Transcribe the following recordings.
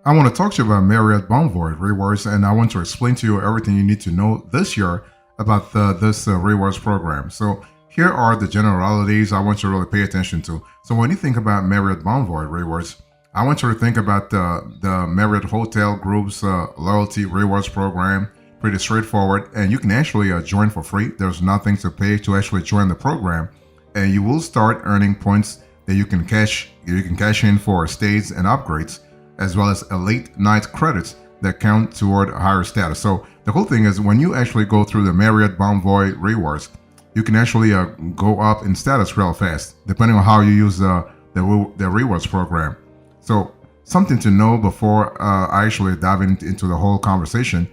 I want to talk to you about Marriott Bonvoy Rewards, and I want to explain to you everything you need to know this year about this rewards program. So here are the generalities I want you to really pay attention to. So when you think about Marriott Bonvoy Rewards, I want you to think about the Marriott Hotel Group's loyalty rewards program. Pretty straightforward, and you can actually join for free. There's nothing to pay to actually join the program, and you will start earning points that you can cash in for stays and upgrades, as well as elite night credits that count toward higher status. So the cool thing is when you actually go through the Marriott Bonvoy Rewards, you can actually go up in status real fast, depending on how you use the rewards program. So something to know before I actually dive into the whole conversation.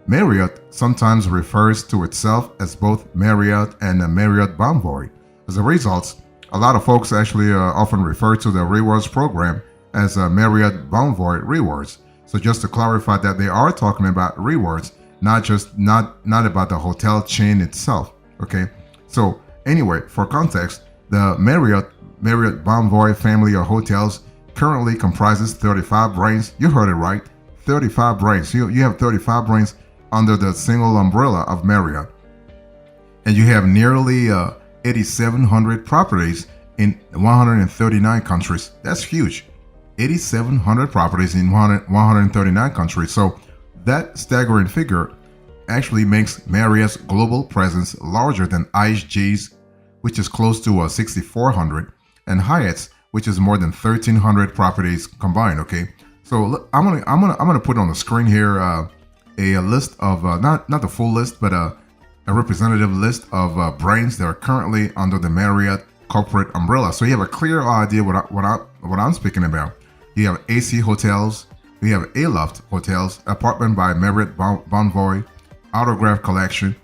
Marriott sometimes refers to itself as both Marriott and Marriott Bonvoy. As a result, a lot of folks actually often refer to the rewards program as Marriott Bonvoy Rewards. So just to clarify that they are talking about rewards, not about the hotel chain itself. Okay. So anyway, for context, the Marriott Bonvoy family of hotels currently comprises 35 brands. You heard it right, 35 brands. You have 35 brands under the single umbrella of Marriott. And you have nearly 8,700 properties in 139 countries. That's huge. 8,700 properties in 139 countries. So that staggering figure actually makes Marriott's global presence larger than IHG's, which is close to 6,400, and Hyatt's, which is more than 1,300 properties combined. Okay, so look, I'm gonna put on the screen here a list of not the full list, but a representative list of brands that are currently under the Marriott corporate umbrella. So you have a clear idea what I'm speaking about. You have AC Hotels, you have Aloft Hotels, Apartment by Marriott Bonvoy, Autograph Collection,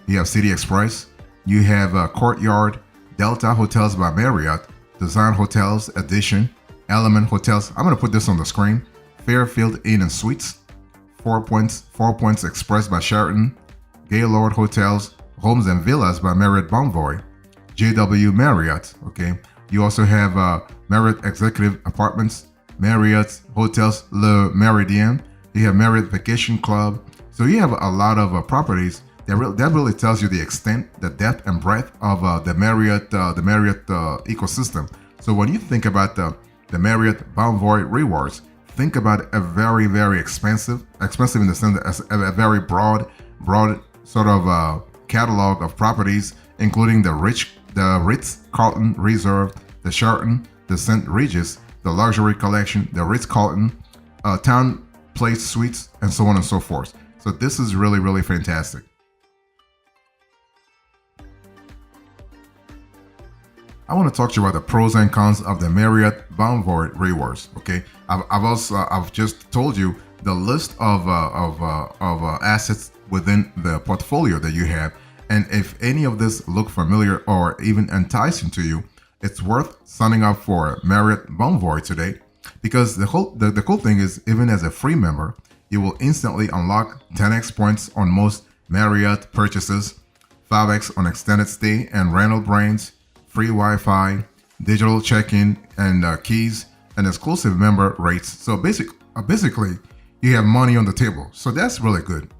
you have City Express, you have Courtyard, Delta Hotels by Marriott, Design Hotels Edition, Element Hotels. I'm gonna put this on the screen. Fairfield Inn and Suites, Four Points Express by Sheraton, Gaylord Hotels, Homes and Villas by Marriott Bonvoy, JW Marriott. Okay, you also have Marriott Executive Apartments, Marriott Hotels Le Méridien. You have Marriott Vacation Club. So you have a lot of properties that really tells you the extent, the depth and breadth of the Marriott ecosystem. So when you think about the Marriott Bonvoy Rewards, think about a very, very expensive in the sense that a very broad sort of catalog of properties, including the Ritz-Carlton Reserve, the Sheraton, the St. Regis, the Luxury Collection, the Ritz-Carlton, Town Place Suites, and so on and so forth. So this is really, really fantastic. I want to talk to you about the pros and cons of the Marriott Bonvoy Rewards. Okay, I've just told you the list of assets within the portfolio that you have, and if any of this look familiar or even enticing to you, it's worth signing up for Marriott Bonvoy today, because the cool thing is, even as a free member, you will instantly unlock 10x points on most Marriott purchases, 5x on extended stay and rental brands, free Wi-Fi, digital check-in and keys, and exclusive member rates. So basically, you have money on the table. So that's really good.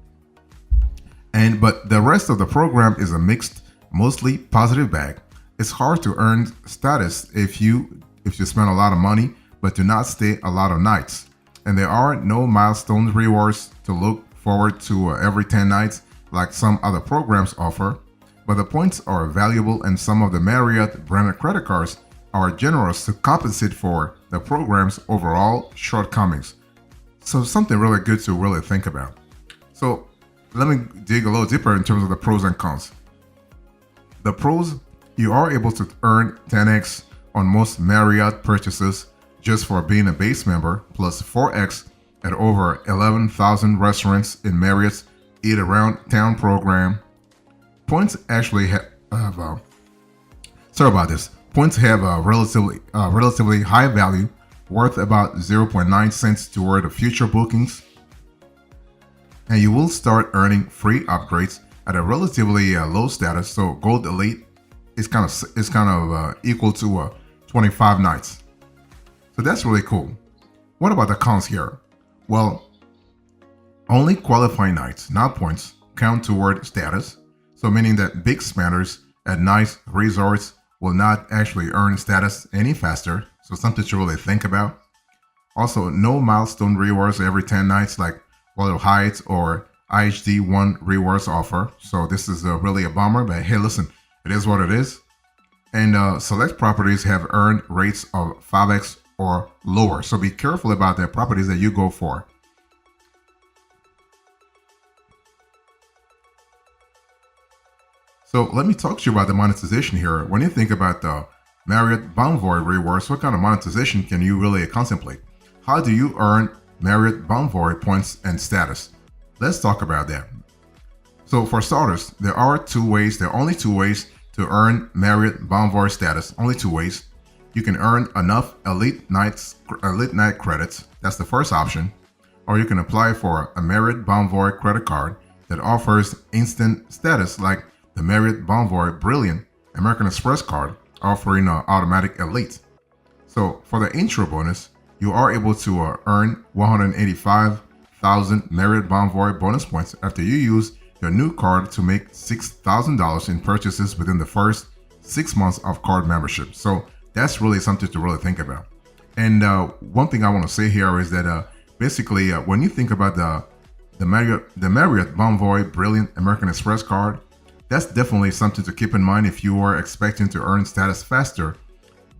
But the rest of the program is a mixed, mostly positive bag. It's hard to earn status if you spend a lot of money but do not stay a lot of nights. And there are no milestone rewards to look forward to every 10 nights like some other programs offer. But the points are valuable, and some of the Marriott branded credit cards are generous to compensate for the program's overall shortcomings. So something really good to really think about. So let me dig a little deeper in terms of the pros and cons. The pros: you are able to earn 10x on most Marriott purchases just for being a base member, plus 4x at over 11,000 restaurants in Marriott's Eat Around Town program. Points actually have Points have a relatively high value, worth about 0.9 cents toward future bookings, and you will start earning free upgrades at a relatively low status. So Gold Elite is kind of equal to 25 nights. So that's really cool. What about the cons here? Well, only qualifying nights, not points, count toward status. So, meaning that big spenders at nice resorts will not actually earn status any faster. So, something to really think about. Also, no milestone rewards every 10 nights like Royal Heights or IHD1 rewards offer. So, this is really a bummer, but hey, listen, it is what it is. And select properties have earned rates of 5x or lower. So, be careful about the properties that you go for. So let me talk to you about the monetization here. When you think about the Marriott Bonvoy Rewards, what kind of monetization can you really contemplate? How do you earn Marriott Bonvoy points and status? Let's talk about that. So for starters, there are only two ways to earn Marriott Bonvoy status. Only two ways. You can earn enough elite night credits. That's the first option. Or you can apply for a Marriott Bonvoy credit card that offers instant status like the Marriott Bonvoy Brilliant American Express card offering automatic elite. So for the intro bonus, you are able to earn 185,000 Marriott Bonvoy bonus points after you use your new card to make $6,000 in purchases within the first 6 months of card membership. So that's really something to really think about. And one thing I want to say here is that basically when you think about the Marriott Bonvoy Brilliant American Express card, that's definitely something to keep in mind if you are expecting to earn status faster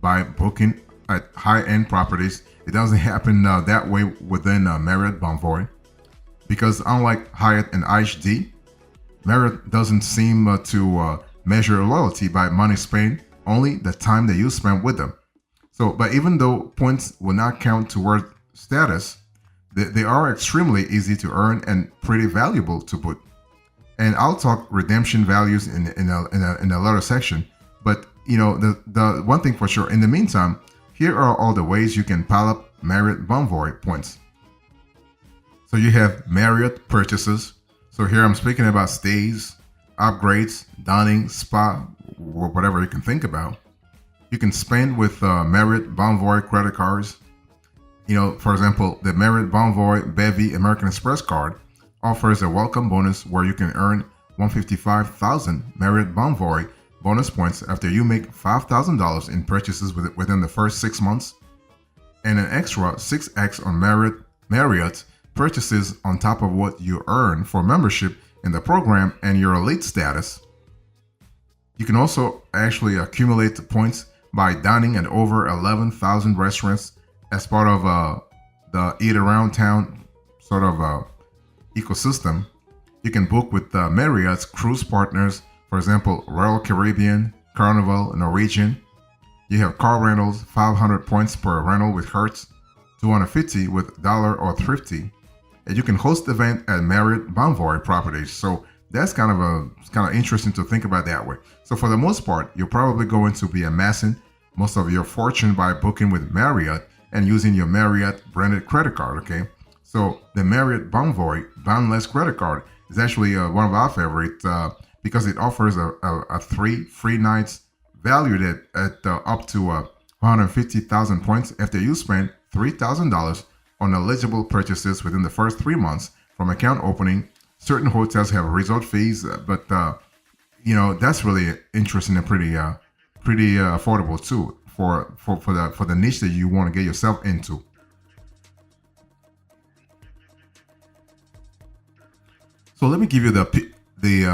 by booking at high-end properties. It doesn't happen that way within Marriott Bonvoy because unlike Hyatt and IHD, Marriott doesn't seem to measure loyalty by money spent, only the time that you spend with them. So, but even though points will not count toward status, they are extremely easy to earn and pretty valuable to put. And I'll talk redemption values in the later section. But you know, the one thing for sure, in the meantime, here are all the ways you can pile up Marriott Bonvoy points. So you have Marriott purchases. So here I'm speaking about stays, upgrades, dining, spa, or whatever you can think about. You can spend with Marriott Bonvoy credit cards. You know, for example, the Marriott Bonvoy Bevy American Express card offers a welcome bonus where you can earn 155,000 Marriott Bonvoy bonus points after you make $5,000 in purchases within the first 6 months, and an extra 6x on Marriott purchases on top of what you earn for membership in the program and your elite status. You can also actually accumulate points by dining at over 11,000 restaurants as part of the Eat Around Town sort of ecosystem. You can book with Marriott's cruise partners, for example, Royal Caribbean, Carnival, Norwegian. You have car rentals, 500 points per rental with Hertz, 250 with Dollar or Thrifty. And you can host the event at Marriott Bonvoy properties. So that's kind of interesting to think about that way. So for the most part, you're probably going to be amassing most of your fortune by booking with Marriott and using your Marriott branded credit card, okay? So the Marriott Bonvoy Boundless credit card is actually one of our favorites because it offers a 3 free nights valued at up to 150,000 points after you spend $3,000 on eligible purchases within the first 3 months from account opening. Certain hotels have resort fees, but you know, that's really interesting and pretty affordable too for the niche that you want to get yourself into. So let me give you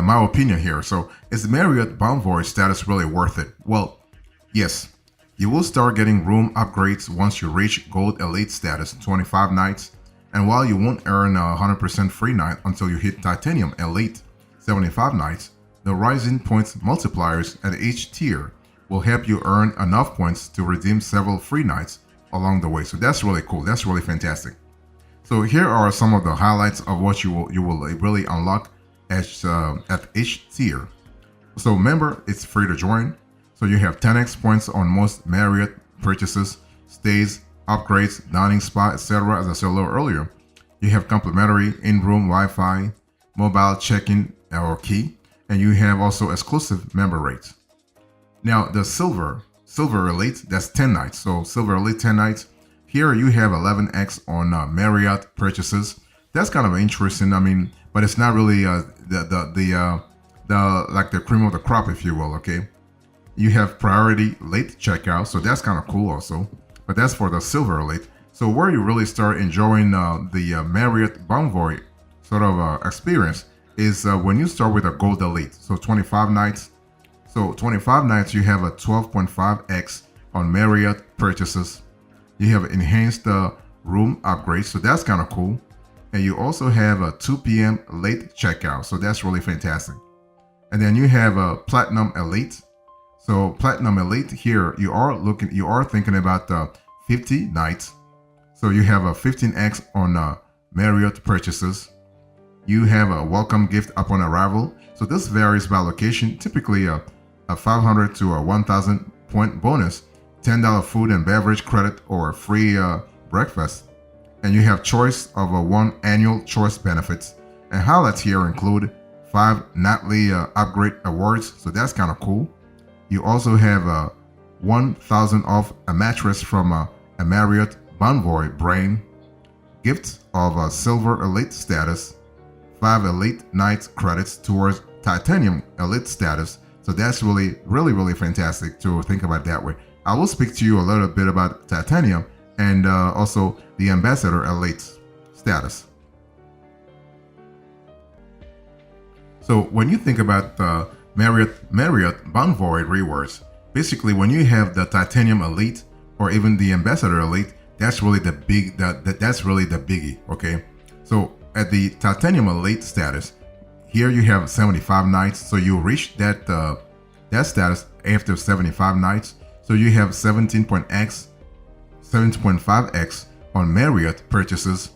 my opinion here. So is Marriott Bonvoy status really worth it? Well, yes. You will start getting room upgrades once you reach Gold Elite status, 25 nights. And while you won't earn a 100% free night until you hit Titanium Elite, 75 nights, the rising points multipliers at each tier will help you earn enough points to redeem several free nights along the way. So that's really cool. That's really fantastic. So here are some of the highlights of what you will really unlock at each tier. So remember, it's free to join. So you have 10x points on most Marriott purchases, stays, upgrades, dining, spa, etc. As I said a little earlier. You have complimentary in-room Wi-Fi, mobile check-in or key, and you have also exclusive member rates. Now the Silver Elite, that's 10 nights. So Silver Elite 10 nights Here you have 11x on Marriott purchases. That's kind of interesting. I mean, but it's not really the like the cream of the crop, if you will. Okay, you have priority late checkout, so that's kind of cool also. But that's for the silver elite. So where you really start enjoying the Marriott Bonvoy sort of experience is when you start with a gold elite. So 25 nights. So 25 nights you have a 12.5x on Marriott purchases. You have enhanced room upgrades, so that's kind of cool. And you also have a 2 p.m. late checkout, so that's really fantastic. And then you have a Platinum Elite. So Platinum Elite here, you are thinking about 50 nights. So you have a 15x on Marriott purchases. You have a welcome gift upon arrival. So this varies by location, typically a 500 to a 1,000 point bonus, $10 food and beverage credit, or free breakfast. And you have choice of one annual choice benefits. And highlights here include 5 nightly upgrade awards, so that's kind of cool. You also have 1,000 off a mattress from a Marriott Bonvoy brand, gift of a silver elite status, 5 elite nights credits towards titanium elite status. So that's really fantastic to think about that way. I will speak to you a little bit about titanium and also the ambassador elite status. So when you think about the Marriott Bonvoy Rewards, basically when you have the titanium elite or even the ambassador elite, that's really the that's really the biggie. Okay, so at the titanium elite status, here you have 75 nights, so you reach that that status after 75 nights. So you have 17.5x on Marriott purchases.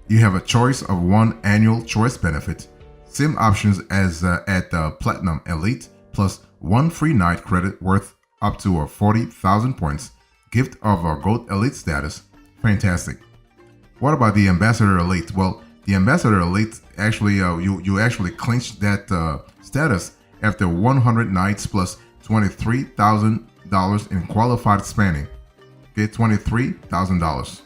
You have a choice of one annual choice benefit, same options as at the Platinum Elite, plus 1 free night credit worth up to 40,000 points, gift of a Gold Elite status. Fantastic. What about the Ambassador Elite? Well, the Ambassador Elite actually you actually clinched that status after 100 nights plus $23,000 in qualified spending. Okay, $23,000.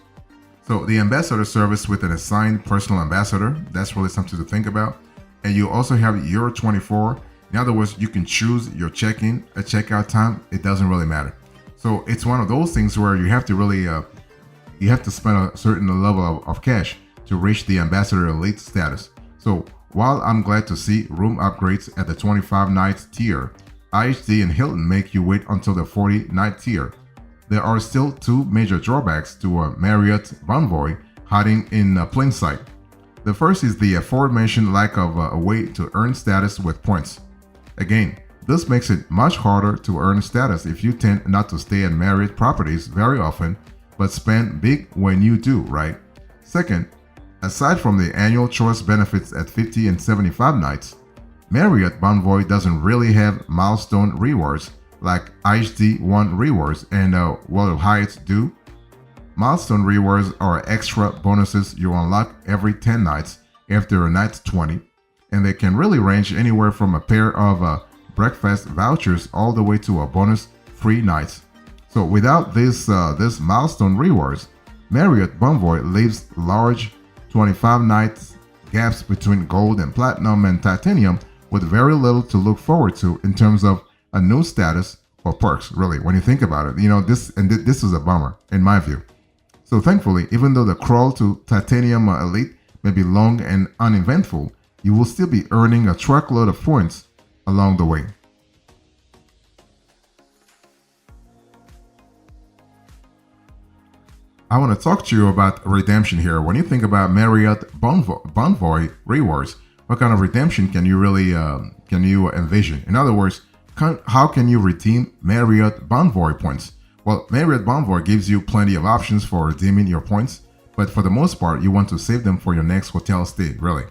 So the ambassador service with an assigned personal ambassador, that's really something to think about. And you also have Euro 24. In other words, you can choose your check-in, a checkout time. It doesn't really matter. So it's one of those things where you have to really you have to spend a certain level of cash to reach the ambassador elite status. So while I'm glad to see room upgrades at the 25 nights tier, IHG and Hilton make you wait until the 40 night tier. There are still 2 major drawbacks to a Marriott Bonvoy hiding in plain sight. The first is the aforementioned lack of a way to earn status with points. Again, this makes it much harder to earn status if you tend not to stay at Marriott properties very often, but spend big when you do, right? Second, aside from the annual choice benefits at 50 and 75 nights, Marriott Bonvoy doesn't really have milestone rewards like IHD 1 rewards and World of Hyatt's do. Milestone rewards are extra bonuses you unlock every 10 nights after night 20, and they can really range anywhere from a pair of breakfast vouchers all the way to a bonus free nights. So without this milestone rewards, Marriott Bonvoy leaves large 25 nights gaps between gold and platinum and titanium with very little to look forward to in terms of a new status or perks, really, when you think about it. You know, this is a bummer, in my view. So thankfully, even though the crawl to Titanium Elite may be long and uneventful, you will still be earning a truckload of points along the way. I want to talk to you about redemption here. When you think about Marriott Bonvoy Rewards, what kind of redemption can you really envision? In other words, how can you redeem Marriott Bonvoy points? Well, Marriott Bonvoy gives you plenty of options for redeeming your points, but for the most part, you want to save them for your next hotel stay, really.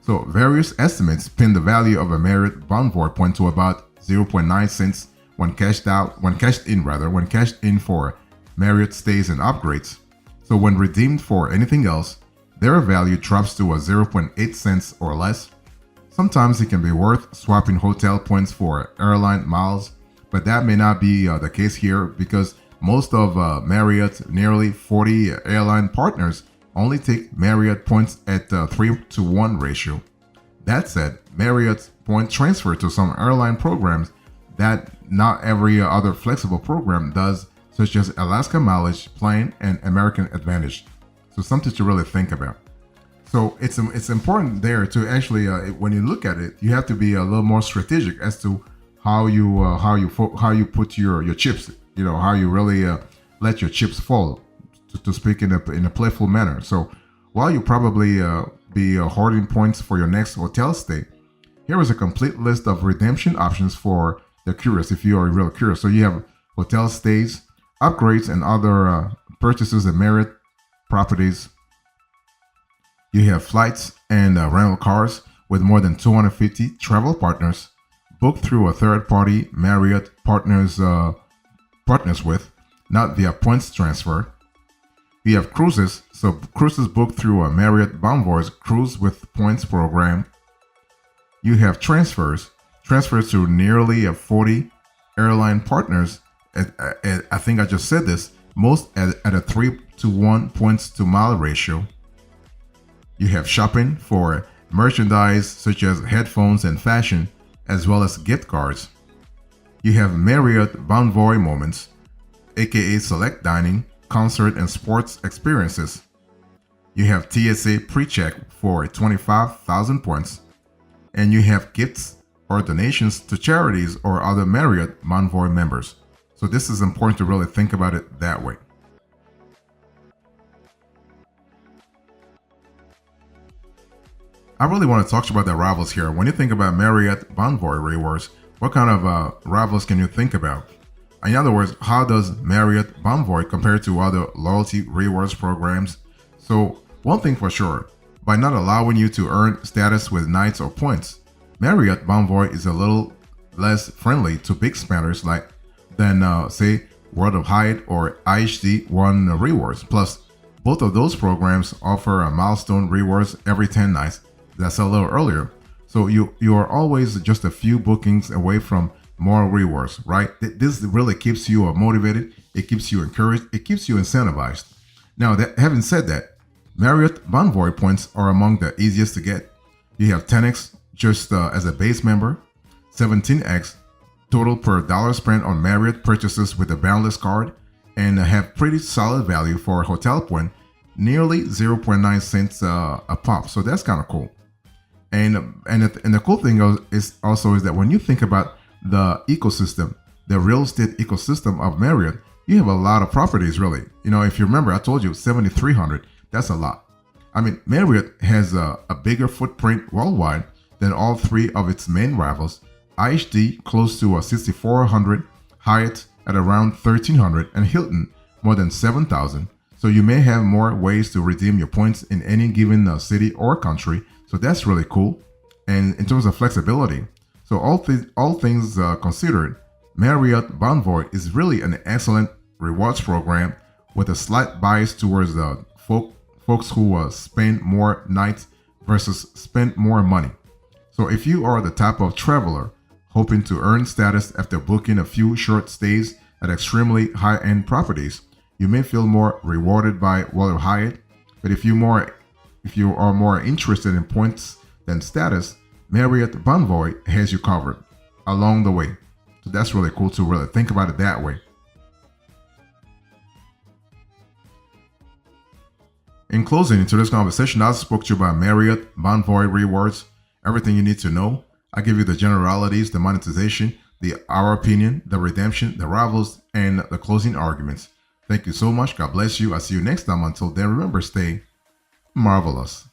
So various estimates pin the value of a Marriott Bonvoy point to about 0.9 cents when cashed in for Marriott stays and upgrades. So when redeemed for anything else, their value drops to a 0.8 cents or less. Sometimes it can be worth swapping hotel points for airline miles, but that may not be the case here because most of Marriott's nearly 40 airline partners only take Marriott points at 3-to-1 ratio. That said, Marriott's point transfer to some airline programs that not every other flexible program does, such as Alaska Mileage, Plane, and American Advantage. So something to really think about. So it's important there to actually when you look at it, you have to be a little more strategic as to how you put your chips. How you really let your chips fall, to speak in a playful manner. So while you probably be hoarding points for your next hotel stay, here is a complete list of redemption options for the curious. If you are real curious, so you have hotel stays, upgrades, and other purchases at Marriott properties. You have flights and rental cars with more than 250 travel partners booked through a third-party Marriott partners with, not via points transfer. You have cruises, so cruises booked through a Marriott Bonvoy's Cruise with Points program. You have transfers to nearly 40 airline partners. I think I just said this, most at a 3-to-1 points to mile ratio. You have shopping for merchandise such as headphones and fashion, as well as gift cards. You have Marriott Bonvoy Moments, aka select dining, concert, and sports experiences. You have TSA pre-check for 25,000 points, and you have gifts or donations to charities or other Marriott Bonvoy members. So this is important to really think about it that way. I really want to talk to you about the rivals here. When you think about Marriott Bonvoy Rewards, what kind of rivals can you think about? In other words, how does Marriott Bonvoy compare to other loyalty rewards programs? So one thing for sure, by not allowing you to earn status with nights or points, Marriott Bonvoy is a little less friendly to big spenders than say World of Hyatt or IHD One Rewards. Plus, both of those programs offer a milestone rewards every 10 nights. That's a little earlier. So you are always just a few bookings away from more rewards, right? This really keeps you motivated. It keeps you encouraged. It keeps you incentivized. Now, having said that, Marriott Bonvoy points are among the easiest to get. You have 10x just as a base member, 17x total per dollar spent on Marriott purchases with a Boundless card, and have pretty solid value for a hotel point, nearly 0.9 cents a pop. So that's kind of cool. And the cool thing is that when you think about the ecosystem, the real estate ecosystem of Marriott, you have a lot of properties, really. If you remember, I told you 7,300. That's a lot. I mean, Marriott has a bigger footprint worldwide than all three of its main rivals. IHD close to 6,400, Hyatt at around 1,300, and Hilton more than 7,000. So you may have more ways to redeem your points in any given city or country. So that's really cool. And in terms of flexibility, so all things considered, Marriott Bonvoy is really an excellent rewards program with a slight bias towards the folks who spend more nights versus spend more money. So if you are the type of traveler hoping to earn status after booking a few short stays at extremely high-end properties, you may feel more rewarded by World of Hyatt. But if you are more interested in points than status, Marriott Bonvoy has you covered along the way. So that's really cool to really think about it that way. In closing, in today's conversation, I spoke to you about Marriott Bonvoy Rewards, everything you need to know. I give you the generalities, the monetization, our opinion, the redemption, the rivals, and the closing arguments. Thank you so much. God bless you. I'll see you next time. Until then, remember, stay marvelous.